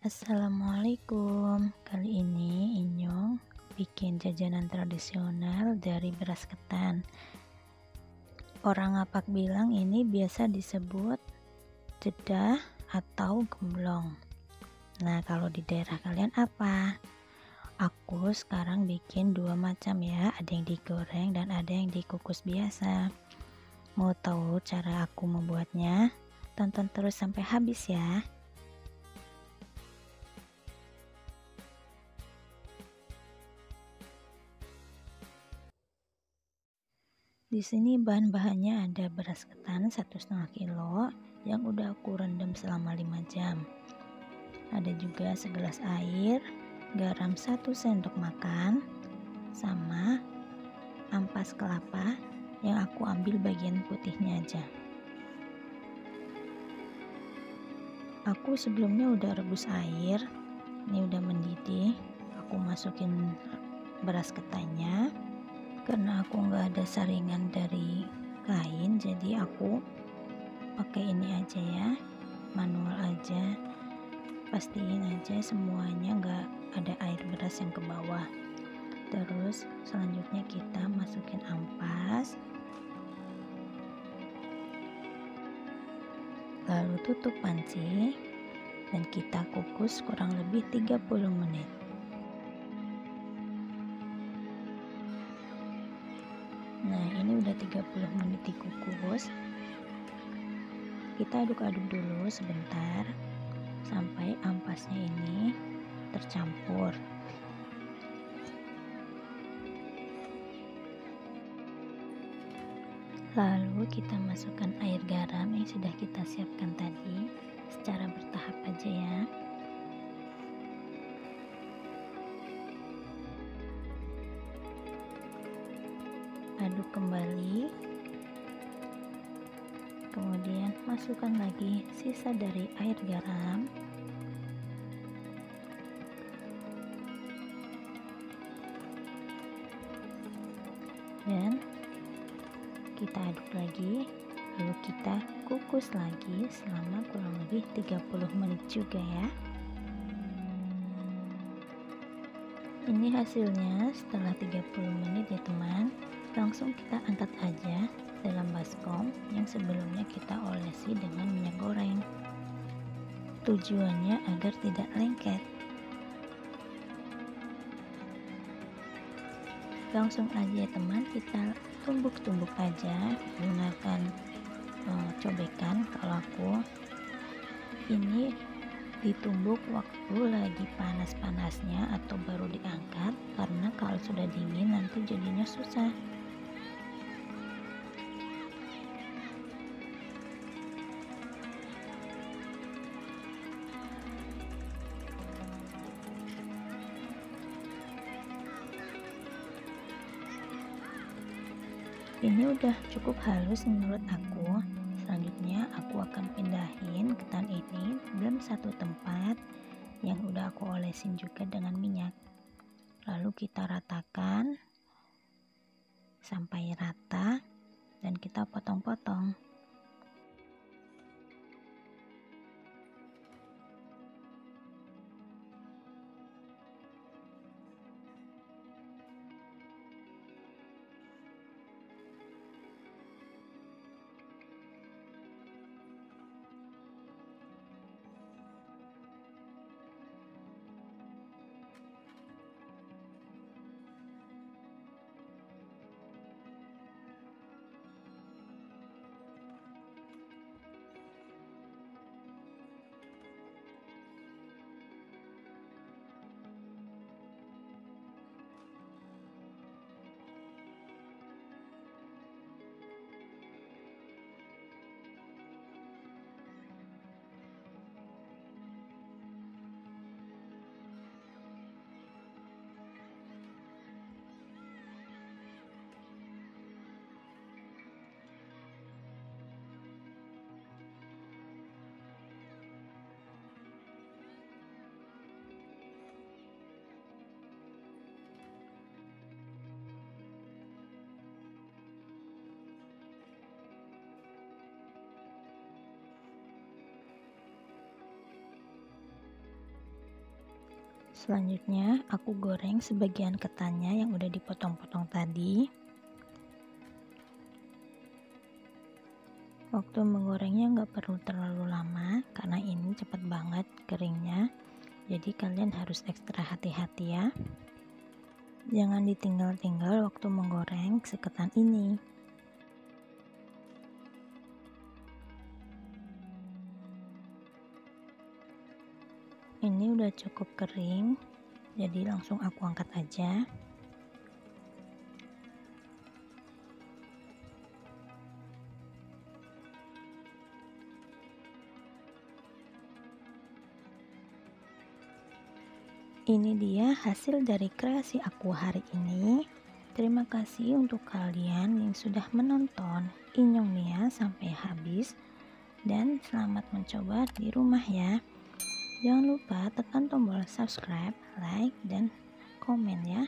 Assalamualaikum. Kali ini Inyong bikin jajanan tradisional dari beras ketan. Orang Apak bilang ini biasa disebut jedah atau gemblong. Nah, kalau di daerah kalian apa? Aku sekarang bikin dua macam ya, ada yang digoreng dan ada yang dikukus biasa. Mau tahu cara aku membuatnya? Tonton terus sampai habis ya. Di sini bahan-bahannya ada beras ketan 1,5 kilo yang udah aku rendam selama 5 jam. Ada juga segelas air, garam 1 sendok makan, sama ampas kelapa yang aku ambil bagian putihnya aja. Aku sebelumnya udah rebus air, ini udah mendidih. Aku masukin beras ketannya. Karena aku nggak ada saringan dari kain, jadi aku pakai ini aja ya, manual aja. Pastiin aja semuanya nggak ada air beras yang ke bawah. Terus selanjutnya kita masukin ampas, lalu tutup panci dan kita kukus kurang lebih 30 menit. Nah, ini udah 30 menit dikukus. Kita aduk-aduk dulu sebentar sampai ampasnya ini tercampur. Lalu kita masukkan air garam yang sudah kita siapkan tadi secara bertahap aja ya. Aduk kembali, kemudian masukkan lagi sisa dari air garam, dan kita aduk lagi, lalu kita kukus lagi selama kurang lebih 30 menit juga ya. Ini hasilnya setelah 30 menit ya teman. Langsung kita angkat aja dalam baskom yang sebelumnya kita olesi dengan minyak goreng. Tujuannya agar tidak lengket. Langsung aja ya teman, kita tumbuk-tumbuk aja gunakan cobekan. Kalau aku ini ditumbuk waktu lagi panas-panasnya atau baru diangkat, karena kalau sudah dingin nanti jadinya susah. Ini udah cukup halus menurut aku. Selanjutnya aku akan pindahin ketan ini dalam satu tempat yang udah aku olesin juga dengan minyak. Lalu kita ratakan sampai rata dan kita potong-potong. Selanjutnya aku goreng sebagian ketannya yang udah dipotong-potong tadi. Waktu menggorengnya nggak perlu terlalu lama karena ini cepet banget keringnya, jadi kalian harus ekstra hati-hati ya. Jangan ditinggal-tinggal waktu menggoreng seketan ini. Ini udah cukup kering, jadi langsung aku angkat aja. Ini dia hasil dari kreasi aku hari ini. Terima kasih untuk kalian yang sudah menonton Inyong Nia sampai habis, dan selamat mencoba di rumah ya. Jangan lupa tekan tombol subscribe, like, dan komen ya.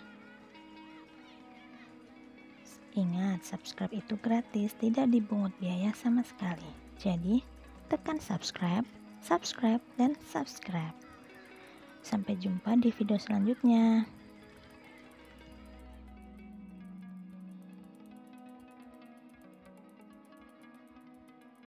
Ingat, subscribe itu gratis, tidak dipungut biaya sama sekali. Jadi, tekan subscribe, dan subscribe. Sampai jumpa di video selanjutnya.